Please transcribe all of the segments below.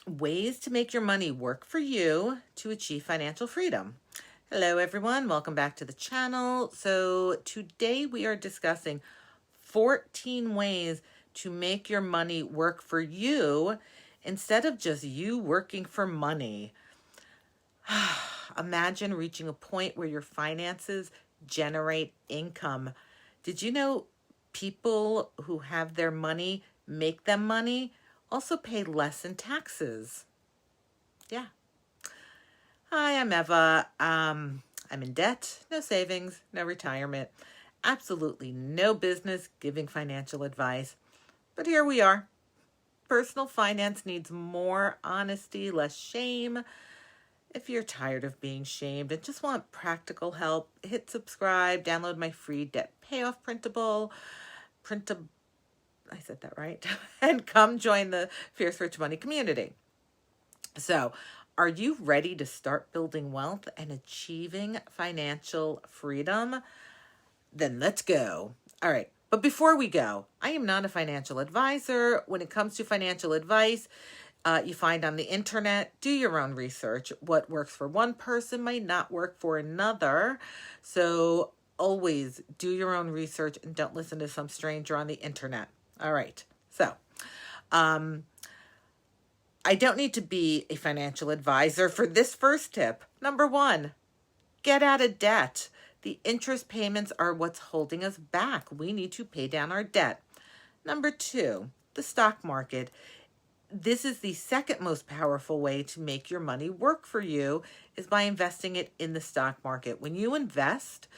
Ways to make your money work for you to achieve financial freedom. Hello, everyone. Welcome back to the channel. So today we are discussing 14 ways to make your money work for you instead of just you working for money. Imagine reaching a point where your finances generate income. Did you know people who have their money make them money also pay less in taxes? Yeah. Hi, I'm Eva. I'm in debt, no savings, no retirement, absolutely no business giving financial advice. But here we are. Personal finance needs more honesty, less shame. If you're tired of being shamed and just want practical help, hit subscribe, download my free debt payoff I said that right, and come join the Fierce Rich Money community. So, are you ready to start building wealth and achieving financial freedom? Then let's go. All right. But before we go, I am not a financial advisor. When it comes to financial advice, you find on the internet, do your own research. What works for one person might not work for another. So always do your own research and don't listen to some stranger on the internet. All right. So, I don't need to be a financial advisor for this first tip. Number one, get out of debt. The interest payments are what's holding us back. We need to pay down our debt. Number two, the stock market. This is the second most powerful way to make your money work for you is by investing it in the stock market. When you invest,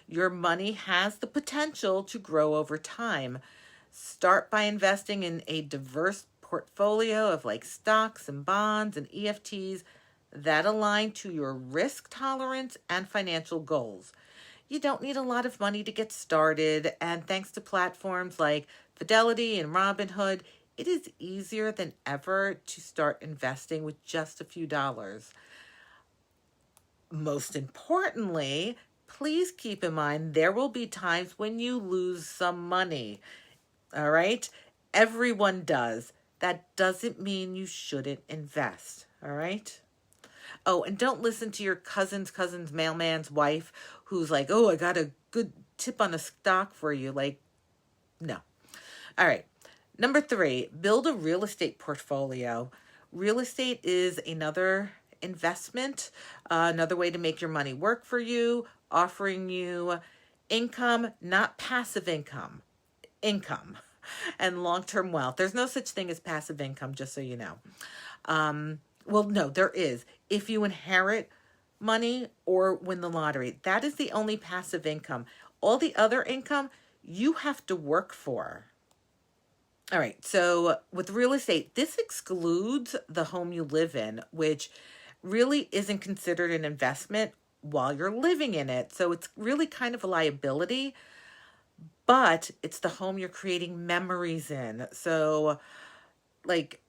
your money has the potential to grow over time. Start by investing in a diverse portfolio of like stocks and bonds and EFTs that align to your risk tolerance and financial goals. You don't need a lot of money to get started, and thanks to platforms like Fidelity and Robinhood, it is easier than ever to start investing with just a few dollars. Most importantly, please keep in mind there will be times when you lose some money. All right? Everyone does. That doesn't mean you shouldn't invest. All right? Oh, and don't listen to your cousin's mailman's wife who's like, oh, I got a good tip on a stock for you. Like, no. All right. Number three, build a real estate portfolio. Real estate is another investment, another way to make your money work for you, offering you income, not passive income, and long-term wealth. There's no such thing as passive income, just so you know. Well, no, there is. If you inherit money or win the lottery, that is the only passive income. All the other income, you have to work for. All right, so with real estate, this excludes the home you live in, which really isn't considered an investment while you're living in it. So it's really kind of a liability, but it's the home you're creating memories in. So, like,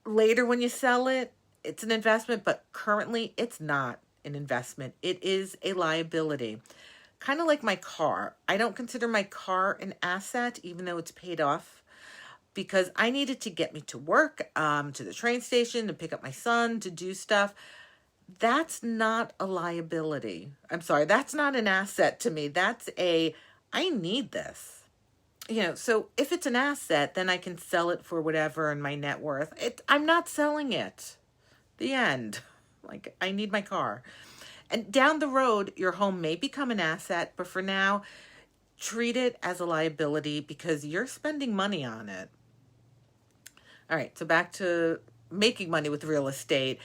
later when you sell it, it's an investment, but currently it's not an investment. It is a liability. Kind of like my car. I don't consider my car an asset, even though it's paid off, because I needed to get me to work, to the train station, to pick up my son, to do stuff. That's not a liability. I'm sorry, that's not an asset to me. I need this. So if it's an asset, then I can sell it for whatever in my net worth. I'm not selling it. The end. Like, I need my car. And down the road, your home may become an asset, but for now, treat it as a liability because you're spending money on it. All right, so back to making money with real estate.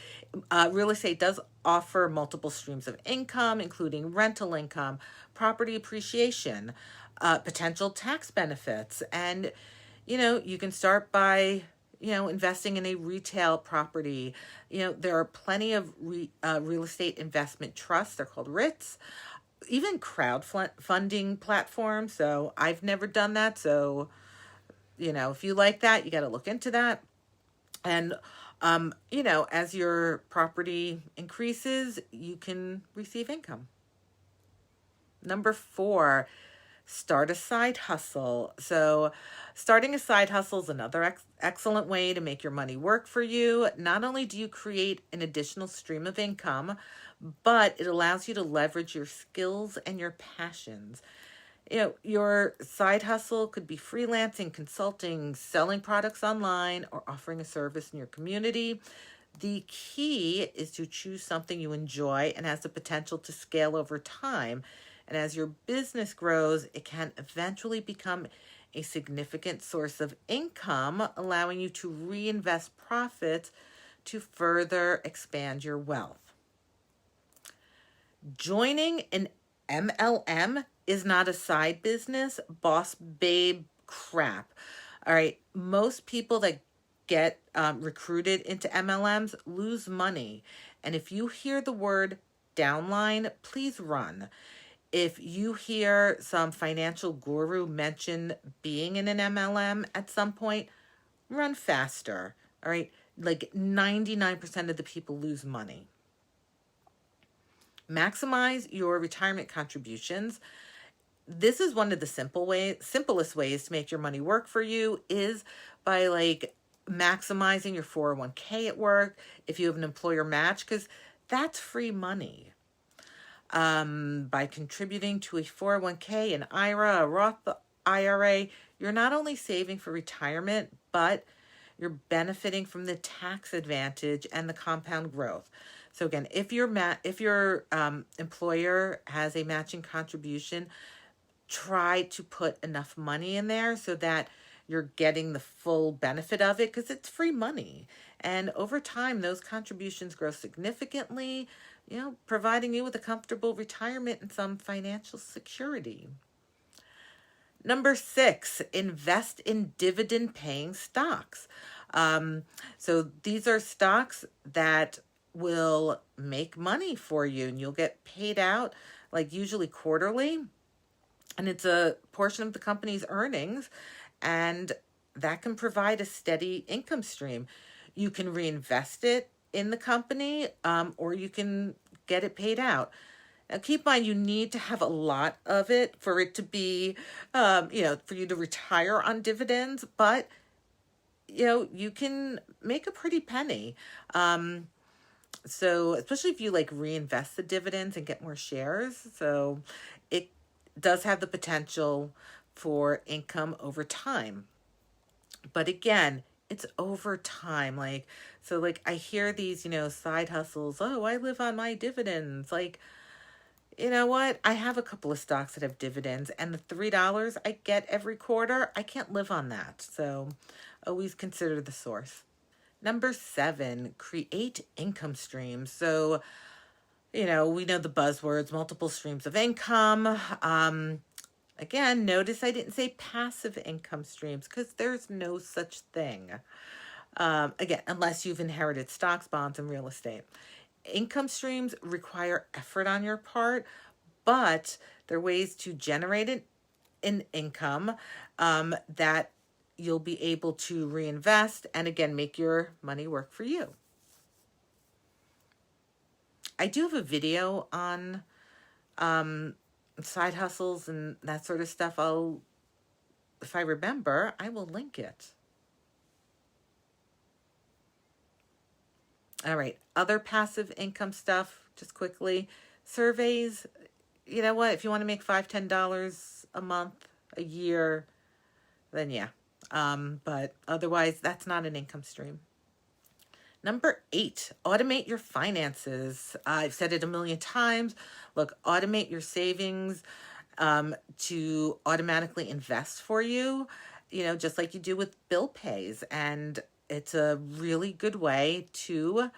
Real estate does offer multiple streams of income, including rental income, property appreciation, potential tax benefits. And, you can start by, investing in a retail property. There are plenty of real estate investment trusts. They're called REITs. Even crowdfunding platforms. So I've never done that. So, if you like that, you got to look into that. And, as your property increases, you can receive income. Number four, Start a side hustle. So, starting a side hustle is another excellent way to make your money work for you. Not only do you create an additional stream of income, but it allows you to leverage your skills and your passions. Your side hustle could be freelancing, consulting, selling products online, or offering a service in your community. The key is to choose something you enjoy and has the potential to scale over time. And as your business grows, it can eventually become a significant source of income, allowing you to reinvest profits to further expand your wealth. Joining an MLM is not a side business, boss babe crap. All right. Most people that get recruited into MLMs lose money. And if you hear the word downline, please run. If you hear some financial guru mention being in an MLM at some point, run faster. All right. Like 99% of the people lose money. Maximize your retirement contributions. This is one of the simplest ways to make your money work for you is by maximizing your 401k at work if you have an employer match, because that's free money. By contributing to a 401k, an IRA, a Roth IRA, you're not only saving for retirement, but you're benefiting from the tax advantage and the compound growth. So again, if your employer has a matching contribution, try to put enough money in there so that you're getting the full benefit of it, because it's free money. And over time, those contributions grow significantly, providing you with a comfortable retirement and some financial security. Number 6, invest in dividend-paying stocks. So these are stocks that will make money for you, and you'll get paid out usually quarterly. And it's a portion of the company's earnings, and that can provide a steady income stream. You can reinvest it in the company, or you can get it paid out. Now, keep in mind, you need to have a lot of it for it to be, for you to retire on dividends, but, you can make a pretty penny. So especially if you reinvest the dividends and get more shares. So it does have the potential for income over time. But again, it's over time. I hear these, side hustles. Oh, I live on my dividends. You know what? I have a couple of stocks that have dividends, and the $3 I get every quarter, I can't live on that. So always consider the source. Number 7, create income streams. So, we know the buzzwords, multiple streams of income. Again, notice I didn't say passive income streams, because there's no such thing. Again, unless you've inherited stocks, bonds, and real estate. Income streams require effort on your part, but they're ways to generate an income that you'll be able to reinvest and again make your money work for you. I do have a video on side hustles and that sort of stuff. If I remember, I will link it. All right, other passive income stuff, just quickly. Surveys, you know what? If you want to make $5, $10 a month, a year, then yeah. But otherwise, that's not an income stream. Number 8, automate your finances. I've said it a million times. Look, automate your savings to automatically invest for you, just like you do with bill pays. And it's a really good way to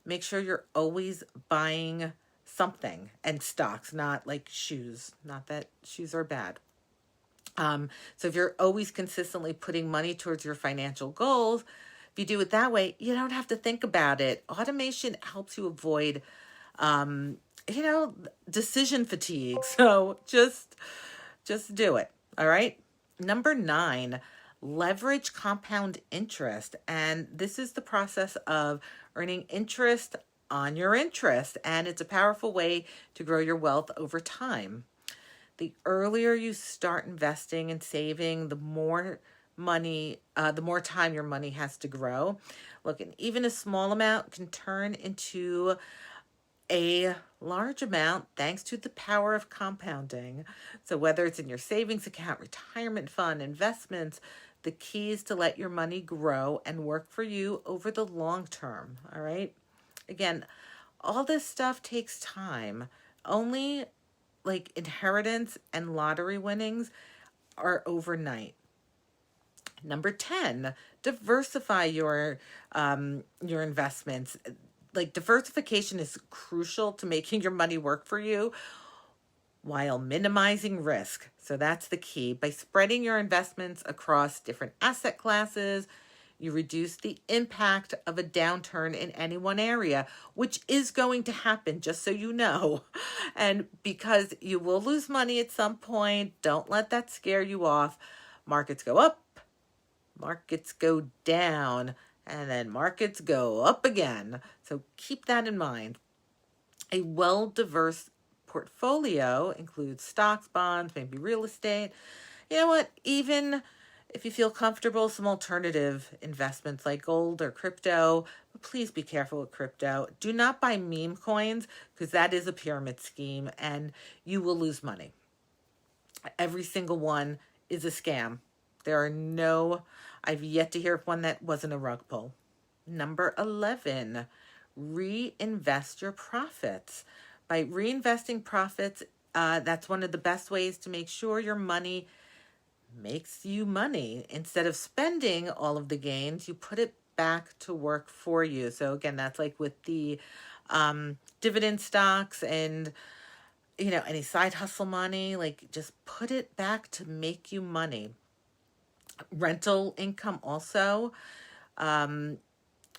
make sure you're always buying something, and stocks, not like shoes. Not that shoes are bad. So if you're always consistently putting money towards your financial goals, if you do it that way, you don't have to think about it. Automation helps you avoid, decision fatigue. So just do it. All right. Number 9, leverage compound interest. And this is the process of earning interest on your interest. And it's a powerful way to grow your wealth over time. The earlier you start investing and saving, the more money, the more time your money has to grow. Look, and even a small amount can turn into a large amount thanks to the power of compounding. So, whether it's in your savings account, retirement fund, investments, the key is to let your money grow and work for you over the long term. All right. Again, all this stuff takes time. Only like inheritance and lottery winnings are overnight. Number 10, diversify your investments. Like diversification is crucial to making your money work for you while minimizing risk. So that's the key. By spreading your investments across different asset classes, you reduce the impact of a downturn in any one area, which is going to happen, just so you know. And because you will lose money at some point, don't let that scare you off. Markets go up, markets go down, and then markets go up again. So keep that in mind. A well-diverse portfolio includes stocks, bonds, maybe real estate. You know what? Even if you feel comfortable, some alternative investments like gold or crypto, but please be careful with crypto. Do not buy meme coins because that is a pyramid scheme and you will lose money. Every single one is a scam. I've yet to hear of one that wasn't a rug pull. Number 11, reinvest your profits. By reinvesting profits, that's one of the best ways to make sure your money makes you money. Instead of spending all of the gains, you put it back to work for you. So again, that's like with the dividend stocks and any side hustle money, like just put it back to make you money. Rental income also,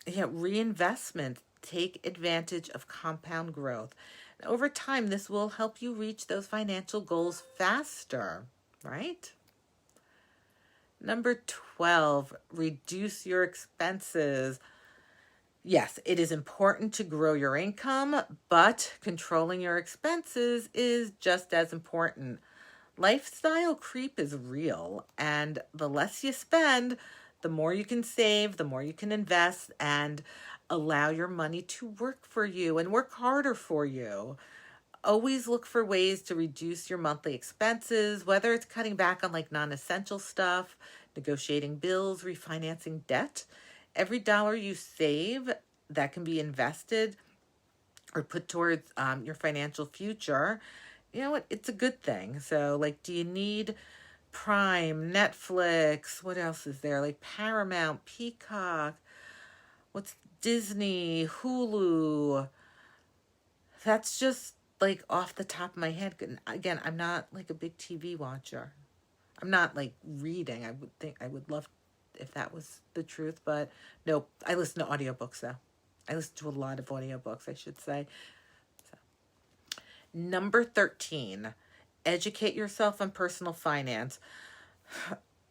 reinvestment, take advantage of compound growth. And over time, this will help you reach those financial goals faster, right? Number 12, reduce your expenses. Yes, it is important to grow your income, but controlling your expenses is just as important. Lifestyle creep is real, and the less you spend, the more you can save, the more you can invest, and allow your money to work for you and work harder for you. Always look for ways to reduce your monthly expenses, whether it's cutting back on like non-essential stuff, negotiating bills, refinancing debt. Every dollar you save that can be invested or put towards your financial future, you know what? It's a good thing. So, like, do you need Prime, Netflix? What else is there? Like Paramount, Peacock, what's Disney, Hulu? That's just like off the top of my head. Again, I'm not like a big TV watcher. I'm not like reading. I would love if that was the truth, but nope. I listen to audiobooks though. I listen to a lot of audiobooks, I should say. Number 13, educate yourself on personal finance.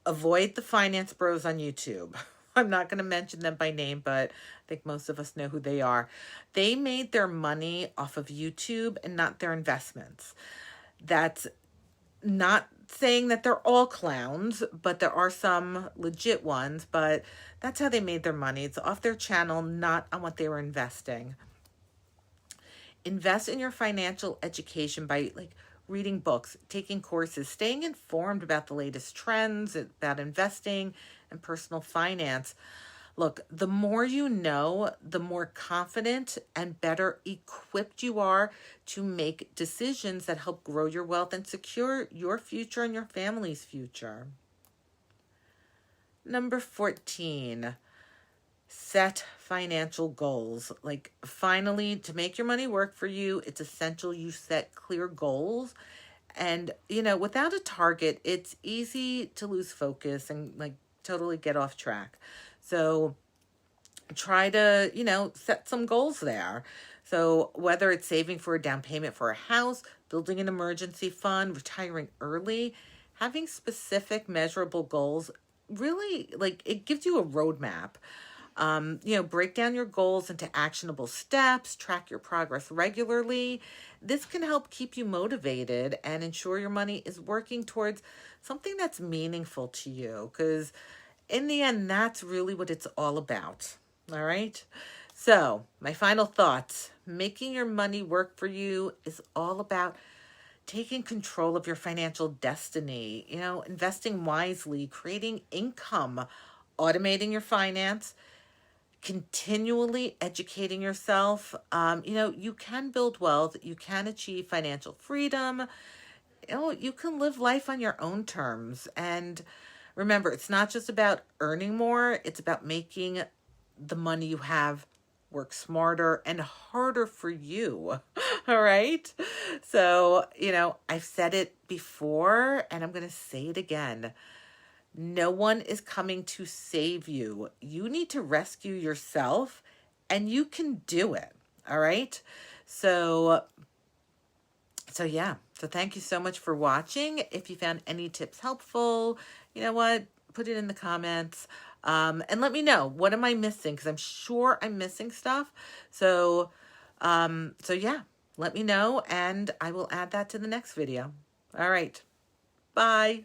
Avoid the finance bros on YouTube. I'm not going to mention them by name, but I think most of us know who they are. They made their money off of YouTube and not their investments. That's not saying that they're all clowns, but there are some legit ones, but that's how they made their money. It's off their channel, not on what they were investing. Invest in your financial education by like reading books, taking courses, staying informed about the latest trends, about investing and personal finance. Look, the more you know, the more confident and better equipped you are to make decisions that help grow your wealth and secure your future and your family's future. Number 14, set financial goals. Like, finally, to make your money work for you, it's essential you set clear goals. And, without a target, it's easy to lose focus and like totally get off track. So try to, set some goals there. So whether it's saving for a down payment for a house, building an emergency fund, retiring early, having specific measurable goals, really, like, it gives you a roadmap. Break down your goals into actionable steps, track your progress regularly. This can help keep you motivated and ensure your money is working towards something that's meaningful to you. Because in the end, that's really what it's all about. All right. So, my final thoughts: making your money work for you is all about taking control of your financial destiny, investing wisely, creating income, automating your finance, continually educating yourself. You can build wealth, you can achieve financial freedom, you can live life on your own terms. And remember, it's not just about earning more, it's about making the money you have work smarter and harder for you. All right. So, I've said it before and I'm going to say it again. No one is coming to save you. You need to rescue yourself, and you can do it. All right. So yeah. So thank you so much for watching. If you found any tips helpful, you know what? Put it in the comments. And let me know, what am I missing? Because I'm sure I'm missing stuff. So yeah, let me know and I will add that to the next video. All right. Bye.